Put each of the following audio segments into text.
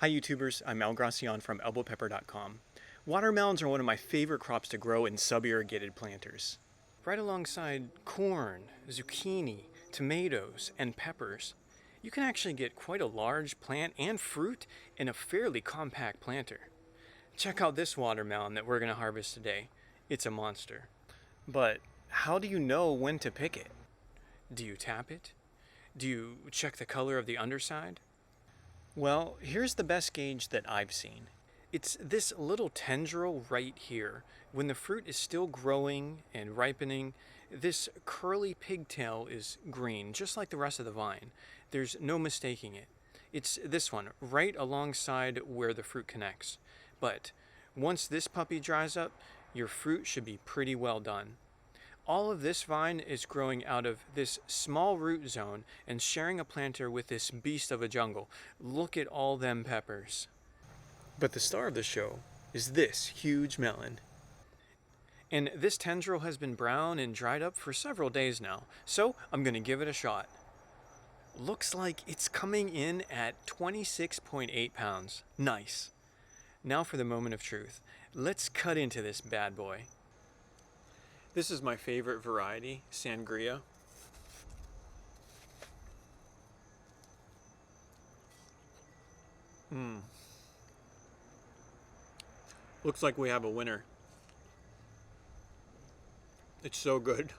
Hi YouTubers, I'm Al Gracian from Albopepper.com. Watermelons are one of my favorite crops to grow in sub-irrigated planters. Right alongside corn, zucchini, tomatoes, and peppers, you can actually get quite a large plant and fruit in a fairly compact planter. Check out this watermelon that we're going to harvest today. It's a monster. But how do you know when to pick it? Do you tap it? Do you check the color of the underside? Well, here's the best gauge that I've seen. It's this little tendril right here. When the fruit is still growing and ripening, this curly pigtail is green, just like the rest of the vine. There's no mistaking it. It's this one, right alongside where the fruit connects. But once this puppy dries up, your fruit should be pretty well done. All of this vine is growing out of this small root zone and sharing a planter with this beast of a jungle. Look at all them peppers. But the star of the show is this huge melon. And this tendril has been brown and dried up for several days now, so I'm going to give it a shot. Looks like it's coming in at 26.8 pounds. Nice. Now for the moment of truth. Let's cut into this bad boy. This is my favorite variety, sangria. Looks like we have a winner. It's so good.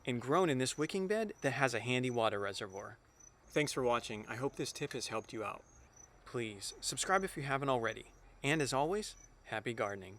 And grown in this wicking bed that has a handy water reservoir. Thanks for watching. I hope this tip has helped you out. Please subscribe if you haven't already. And as always, happy gardening.